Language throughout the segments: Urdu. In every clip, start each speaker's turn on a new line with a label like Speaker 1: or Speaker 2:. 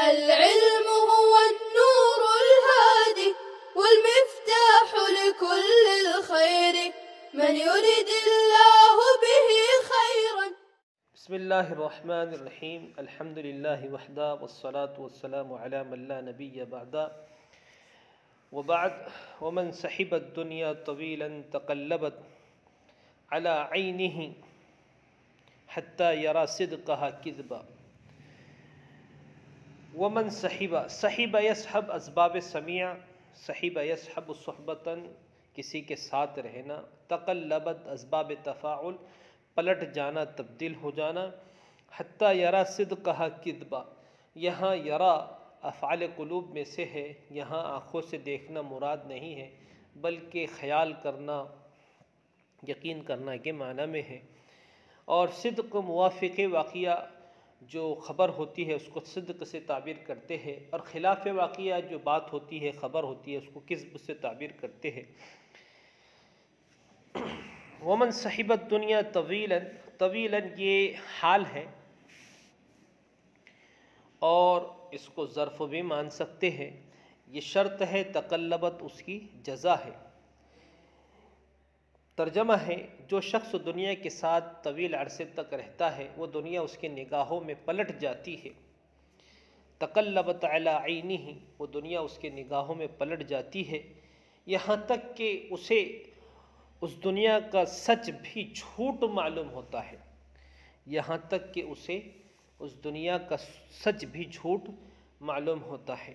Speaker 1: العلم هو النور الهادي والمفتاح لكل الخير من يرد الله به خيرا.
Speaker 2: بسم الله الرحمن الرحيم. الحمد لله وحده والصلاة والسلام على من لا نبي بعده وبعد. ومن سحب الدنيا طويلا تقلبت على عينه حتى يرى صدقها كذبا. ومن صحب یصحب اسباب سمیع، صحب یصحب صحبتاً کسی کے ساتھ رہنا، تقلبت اسباب تفاعل پلٹ جانا، تبدیل ہو جانا، حتیٰ یرا صدقہا کذبا، یہاں یرا افعال قلوب میں سے ہے، یہاں آنکھوں سے دیکھنا مراد نہیں ہے بلکہ خیال کرنا، یقین کرنا کے معنی میں ہے۔ اور صدق موافق واقعہ جو خبر ہوتی ہے اس کو صدق سے تعبیر کرتے ہیں، اور خلاف واقعہ جو بات ہوتی ہے، خبر ہوتی ہے، اس کو کذب سے تعبیر کرتے ہیں۔ ومن صحب الدنیا طویلا، طویلا یہ حال ہے اور اس کو ظرف بھی مان سکتے ہیں، یہ شرط ہے، تقلبت اس کی جزا ہے۔ ترجمہ ہے جو شخص دنیا کے ساتھ طویل عرصے تک رہتا ہے وہ دنیا اس کے نگاہوں میں پلٹ جاتی ہے۔ تقلبت علی عینہ، وہ دنیا اس کے نگاہوں میں پلٹ جاتی ہے، یہاں تک کہ اسے اس دنیا کا سچ بھی جھوٹ معلوم ہوتا ہے، یہاں تک کہ اسے اس دنیا کا سچ بھی جھوٹ معلوم ہوتا ہے۔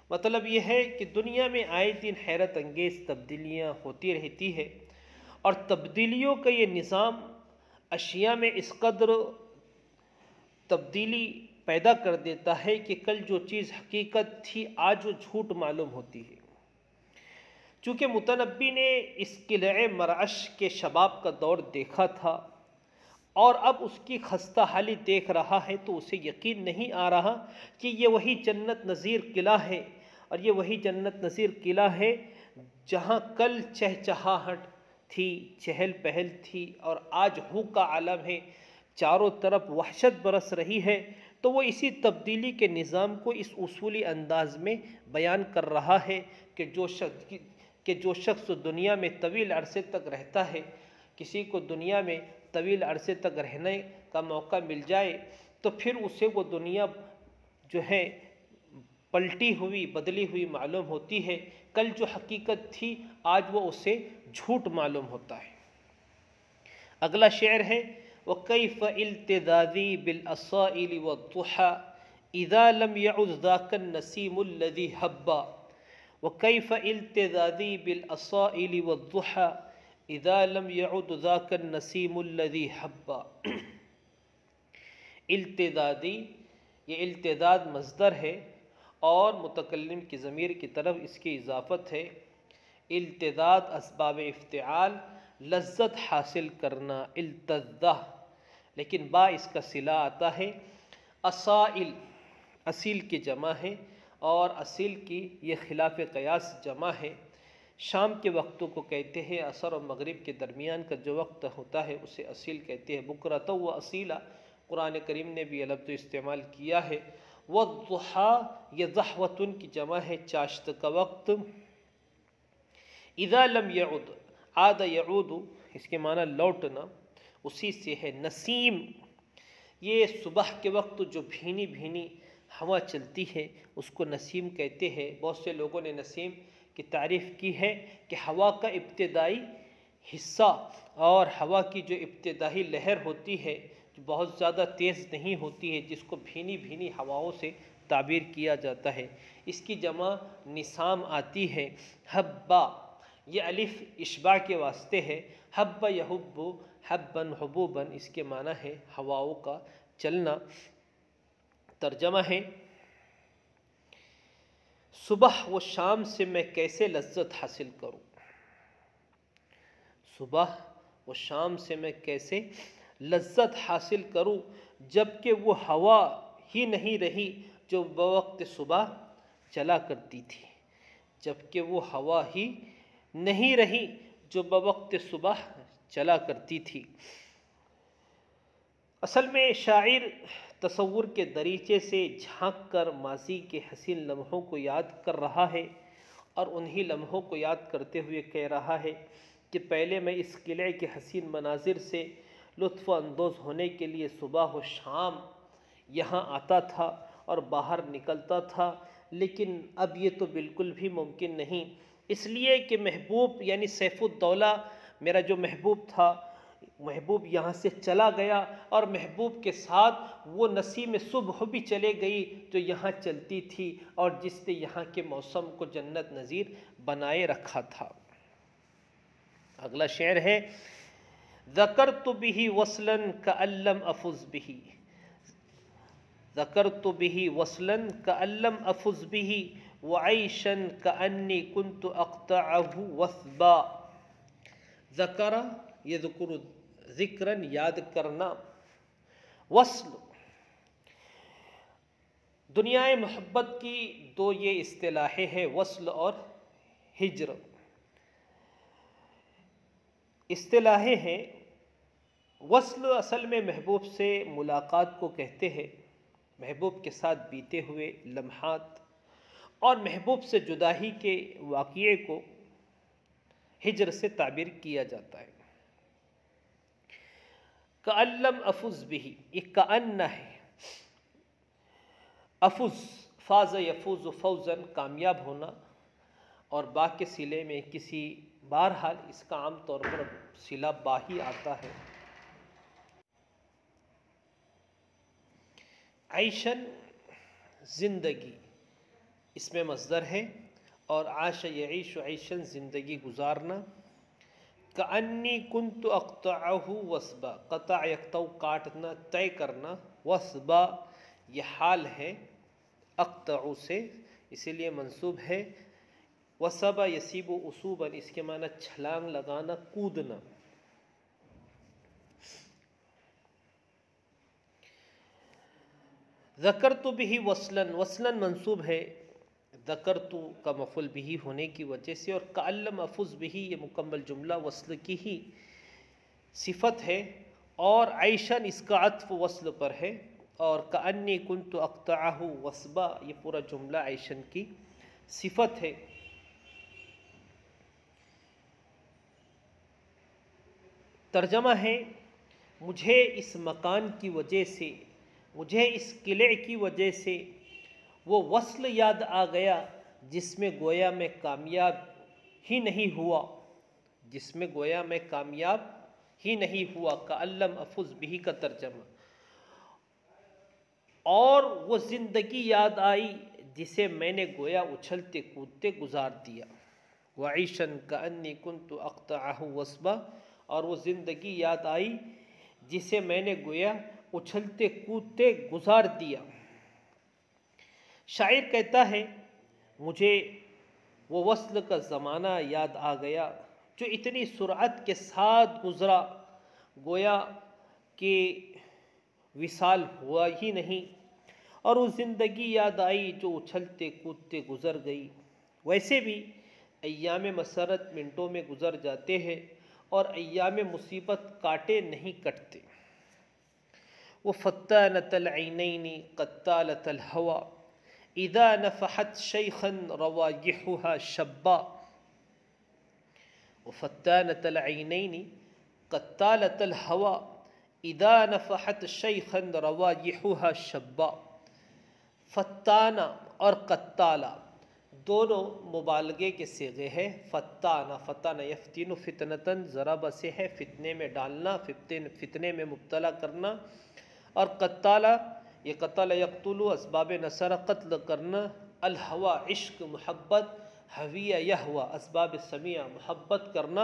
Speaker 2: مطلب یہ ہے کہ دنیا میں آئے دن حیرت انگیز تبدیلیاں ہوتی رہتی ہے، اور تبدیلیوں کا یہ نظام اشیاء میں اس قدر تبدیلی پیدا کر دیتا ہے کہ کل جو چیز حقیقت تھی آج وہ جھوٹ معلوم ہوتی ہے۔ چونکہ متنبی نے اس قلعہ مرعش کے شباب کا دور دیکھا تھا اور اب اس کی خستہ حالی دیکھ رہا ہے تو اسے یقین نہیں آ رہا کہ یہ وہی جنت نظیر قلعہ ہے، اور یہ وہی جنت نظیر قلعہ ہے جہاں کل چہچہاہٹ تھی، چہل پہل تھی، اور آج ہو کا عالم ہے، چاروں طرف وحشت برس رہی ہے۔ تو وہ اسی تبدیلی کے نظام کو اس اصولی انداز میں بیان کر رہا ہے کہ جو شخص دنیا میں طویل عرصے تک رہتا ہے، کسی کو دنیا میں طویل عرصے تک رہنے کا موقع مل جائے تو پھر اسے وہ دنیا جو ہے پلٹی ہوئی، بدلی ہوئی معلوم ہوتی ہے، کل جو حقیقت تھی آج وہ اسے جھوٹ معلوم ہوتا ہے۔ اگلا شعر ہے وَكَيْفَ الْتِذَاذِي بِالْأَصَائِلِ وَالضُّحَى إِذَا لَمْ يَعُدْ ذَاكَ النَّسِيمُ الَّذِي هَبَّا وَكَيْفَ الْتِذَاذِي بِالْأَصَائِلِ وَالضُّحَى إِذَا لَمْ يَعُدْ ذَاكَ النَّسِيمُ الَّذِي هَبَّا۔ التدادی، یہ التداد مصدر ہے اور متکلم کی ضمیر کی طرف اس کی اضافت ہے۔ التداد اسباب افتعال، لذت حاصل کرنا، التذہ، لیکن با اس کا صلہ آتا ہے۔ اصائل، اصیل کی جمع ہے، اور اصیل کی یہ خلاف قیاس جمع ہے۔ شام کے وقتوں کو کہتے ہیں، عصر اور مغرب کے درمیان کا جو وقت ہوتا ہے اسے اصیل کہتے ہیں۔ بکرۃ و اصیلا، قرآن کریم نے بھی یہ لفظ استعمال کیا ہے۔ والضحیٰ، یہ ضحوۃ کی جمع ہے، چاشت کا وقت۔ اذا لم يعد، عاد يعود، اس کے معنی لوٹنا، اسی سے ہے۔ نسیم، یہ صبح کے وقت جو بھینی بھینی ہوا چلتی ہے اس کو نسیم کہتے ہیں۔ بہت سے لوگوں نے نسیم کی تعریف کی ہے کہ ہوا کا ابتدائی حصہ اور ہوا کی جو ابتدائی لہر ہوتی ہے جو بہت زیادہ تیز نہیں ہوتی ہے، جس کو بھینی بھینی ہواؤں سے تعبیر کیا جاتا ہے، اس کی جمع نسام آتی ہے۔ حبا، یہ الف اشباع کے واسطے ہے۔ حب یحب، حبا حبوبا، اس کے معنی ہے ہواؤں کا چلنا۔ ترجمہ ہے صبح و شام سے میں کیسے لذت حاصل کروں، صبح و شام سے میں کیسے لذت حاصل کروں جبکہ وہ ہوا ہی نہیں رہی جو بوقت صبح چلا کرتی تھی، جبکہ وہ ہوا ہی نہیں رہی جو بوقت صبح چلا کرتی تھی۔ اصل میں شاعر تصور کے دریچے سے جھانک کر ماضی کے حسین لمحوں کو یاد کر رہا ہے اور انہی لمحوں کو یاد کرتے ہوئے کہہ رہا ہے کہ پہلے میں اس قلعے کے حسین مناظر سے لطف اندوز ہونے کے لیے صبح و شام یہاں آتا تھا اور باہر نکلتا تھا، لیکن اب یہ تو بالکل بھی ممکن نہیں، اس لیے کہ محبوب یعنی سیف الدولہ میرا جو محبوب تھا، محبوب یہاں سے چلا گیا اور محبوب کے ساتھ وہ نسیم صبح بھی چلے گئی جو یہاں چلتی تھی اور جس نے یہاں کے موسم کو جنت نظیر بنائے رکھا تھا۔ اگلا شعر ہے ذکرت به وصلا کأن لم افز به، ذکرت به وصلا کأن لم افز به وعیشا کأنی كنت اقطعه وثبا۔ ذکر یذکر ذکرن یاد کرنا، وصل دنیا محبت کی دو یہ اصطلاحیں ہیں، وصل اور ہجر اصطلاحیں ہیں۔ وصل اصل میں محبوب سے ملاقات کو کہتے ہیں، محبوب کے ساتھ بیتے ہوئے لمحات، اور محبوب سے جدائی کے واقعے کو ہجر سے تعبیر کیا جاتا ہے۔ کأن لم افز به، یہ کأن ہے، افز فاز یفوز فوزا کامیاب ہونا، اور با کے صلے میں کسی بہرحال اس کا عام طور پر صلہ با ہی آتا ہے۔ عیشن زندگی اس میں مصدر ہے، اور عاش یعیش عیشن زندگی گزارنا۔ کأنی کنت اقطعہ وثبا، قطع یقطع کاٹنا طے کرنا، وثبا یہ حال ہے اقطع سے اسی لیے منصوب ہے، وثبا یسیب اصوبا اس کے معنی چھلانگ لگانا کودنا۔ ذکرت به وصلا، وصلا منصوب ہے ذکرت کا مفعول به ہونے کی وجہ سے، اور کأن لم افز به یہ مکمل جملہ وصل کی ہی صفت ہے، اور عیشن اس کا عطف وصل پر ہے، اور کأنی کنت اقطعہ وثبا یہ پورا جملہ عیشن کی صفت ہے۔ ترجمہ ہے مجھے اس مکان کی وجہ سے، مجھے اس قلعے کی وجہ سے وہ وصل یاد آ گیا جس میں گویا میں کامیاب ہی نہیں ہوا، جس میں گویا میں کامیاب ہی نہیں ہوا، کأن لم افز به کا ترجمہ، اور وہ زندگی یاد آئی جسے میں نے گویا اچھلتے کودتے گزار دیا۔ وعیشن کأنی کنت اقطعہ وثبا، اور وہ زندگی یاد آئی جسے میں نے گویا اچھلتے کودتے گزار دیا۔ شاعر کہتا ہے مجھے وہ وصل کا زمانہ یاد آ گیا جو اتنی سرعت کے ساتھ گزرا، گویا کہ وصال ہوا ہی نہیں، اور وہ زندگی یاد آئی جو اچھلتے کودتے گزر گئی۔ ویسے بھی ایام مسرت منٹوں میں گزر جاتے ہیں اور ایام مصیبت کاٹے نہیں کٹتے۔ وفتانة العینین قتالة الہوى اذا نفحت شیخا رواجحها شبا۔ وفتانة العینین قتالة الہوى اذا نفحت شیخا رواجحها شبا۔ فتانہ اور قتالہ دونوں مبالغے کے صیغے ہیں۔ فتانہ، فتانہ یفتن فتنتاً ضرب سے ہے فتنے میں ڈالنا، فتنے میں مبتلا کرنا، اور قتالہ یہ قتل یقتل اسباب نصر قتل کرنا، الہوى عشق محبت، حویہ یہوى اسباب سمیع محبت کرنا،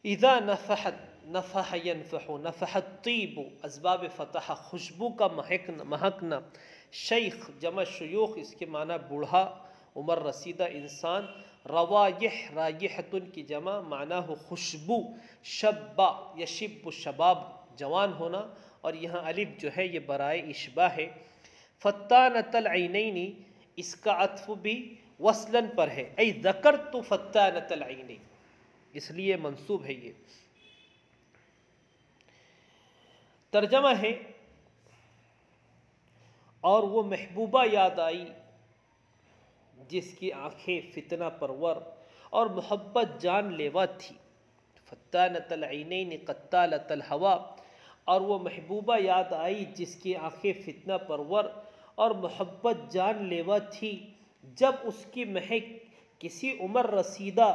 Speaker 2: اذا نفحت نفح ینفح نفح الطیب اسباب فتح خوشبو کا مہکنا، شیخ جمع شیوخ اس کے معنی بوڑھا عمر رسیدہ انسان، روایح رایحتن کی جمع معنی ہو خوشبو، شبا یشب شباب جوان ہونا، اور یہاں الف جو ہے یہ برائے اشباہ ہے۔ فتانة العینین اس کا عطف بھی وصلاً پر ہے، ای ذکرت فتانة العینین اس لیے منصوب ہے یہ۔ ترجمہ ہے اور وہ محبوبہ یاد آئی جس کی آنکھیں فتنہ پرور اور محبت جان لیوا تھی. فتانۃ العینین قتالۃ الہوی، اور وہ محبوبہ یاد آئی جس کی آنکھیں فتنہ پرور اور محبت جان لیوا تھی. جب اس کی مہک کسی عمر رسیدہ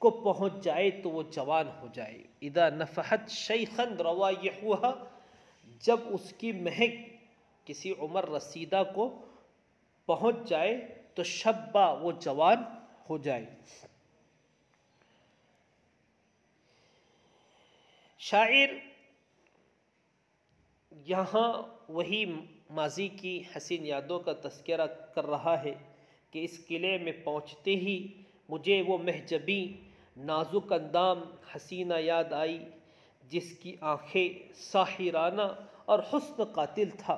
Speaker 2: کو پہنچ جائے تو وہ جوان ہو جائے. اذا نفحت شیخا روائحها، جب اس کی مہک کسی عمر رسیدہ کو پہنچ جائے تو شبہ، وہ جوان ہو جائے. شاعر یہاں وہی ماضی کی حسین یادوں کا تذکرہ کر رہا ہے کہ اس قلعے میں پہنچتے ہی مجھے وہ محجبی نازک اندام حسینہ یاد آئی جس کی آنکھیں ساحرانہ اور حسن قاتل تھا،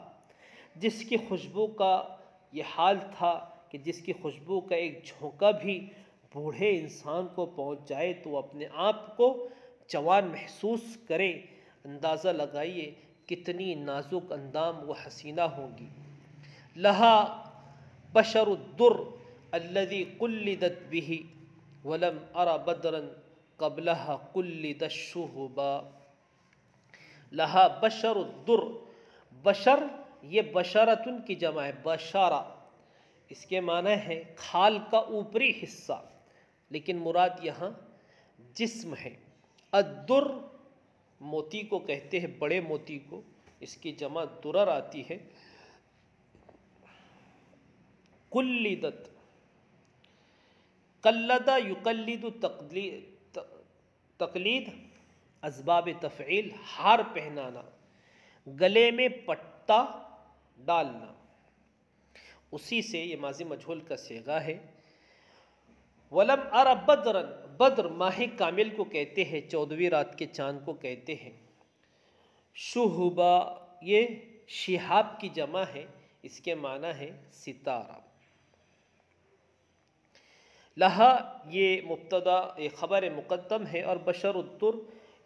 Speaker 2: جس کی خوشبو کا یہ حال تھا کہ جس کی خوشبو کا ایک جھونکا بھی بوڑھے انسان کو پہنچ جائے تو وہ اپنے آپ کو جوان محسوس کرے. اندازہ لگائیے کتنی نازک اندام وہ حسینہ ہوں گی. لہا بشر الدر الذي قلدت به ولم ارى بدرا قبلها قلد الشهبا. لہا بشر الدر، بشر یہ بشرتن کی جمع ہے، بشارہ اس کے معنی ہے کھال کا اوپری حصہ، لیکن مراد یہاں جسم ہے. الدر موتی کو کہتے ہیں، بڑے موتی کو، اس کی جمع درر آتی ہے. قلدت، قلدہ یقلد تقلید، اسباب تفعیل ہار پہنانا، گلے میں پٹا ڈالنا، اسی سے یہ ماضی مجہول کا صیغہ ہے. ولم ارى بدرا، بدر ماہ کامل کو کہتے ہیں، 14ویں رات کے چاند کو کہتے ہیں. شہبا یہ شہاب کی جمع ہے، اس کے معنی ہے ستارہ. لہا یہ مبتدا خبر مقدم ہے، اور بشر الدر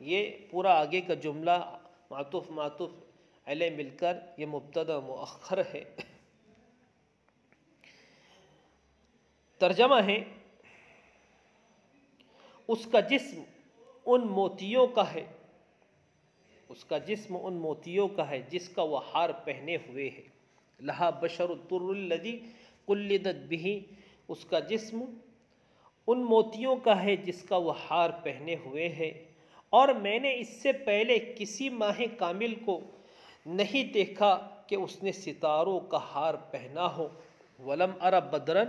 Speaker 2: یہ پورا آگے کا جملہ معطوف علیہ مل کر یہ مبتدا مؤخر ہے. ترجمہ ہے اس کا جسم ان موتیوں کا ہے، اس کا جسم ان موتیوں کا ہے جس کا وہ ہار پہنے ہوئے ہے. لہا بشر الدر الذی قلدت به، اس کا جسم ان موتیوں کا ہے جس کا وہ ہار پہنے ہوئے ہے، اور میں نے اس سے پہلے کسی ماہ کامل کو نہیں دیکھا کہ اس نے ستاروں کا ہار پہنا ہو. ولم ارى بدرا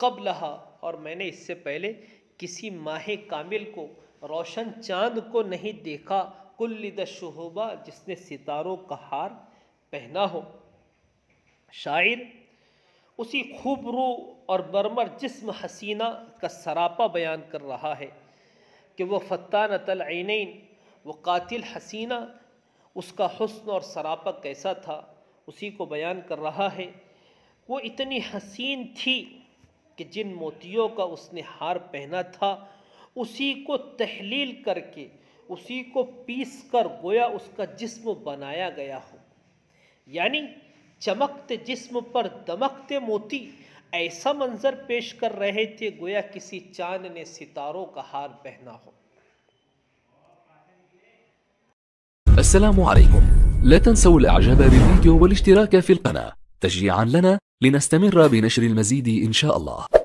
Speaker 2: قبلها، اور میں نے اس سے پہلے کسی ماہ کامل کو، روشن چاند کو نہیں دیکھا. قلد الشہبا، جس نے ستاروں کا ہار پہنا ہو. شاعر اسی خوبرو اور برمر جسم حسینہ کا سراپا بیان کر رہا ہے کہ وہ فتانۃ العینین، وہ قاتل حسینہ، اس کا حسن اور سراپا کیسا تھا اسی کو بیان کر رہا ہے. وہ اتنی حسین تھی کہ جن موتیوں کا اس نے ہار پہنا تھا اسی کو تحلیل کر کے، اسی کو پیس کر گویا اس کا جسم بنایا گیا ہو. یعنی چمکتے جسم پر دمکتے موتی ایسا منظر پیش کر رہے تھے گویا کسی چاند نے ستاروں کا ہار پہنا ہو.
Speaker 3: السلام عليكم، لا تنسوا الاعجاب بالفيديو والاشتراك في القناة تشجيعا لنا لنستمر بنشر المزيد إن شاء الله.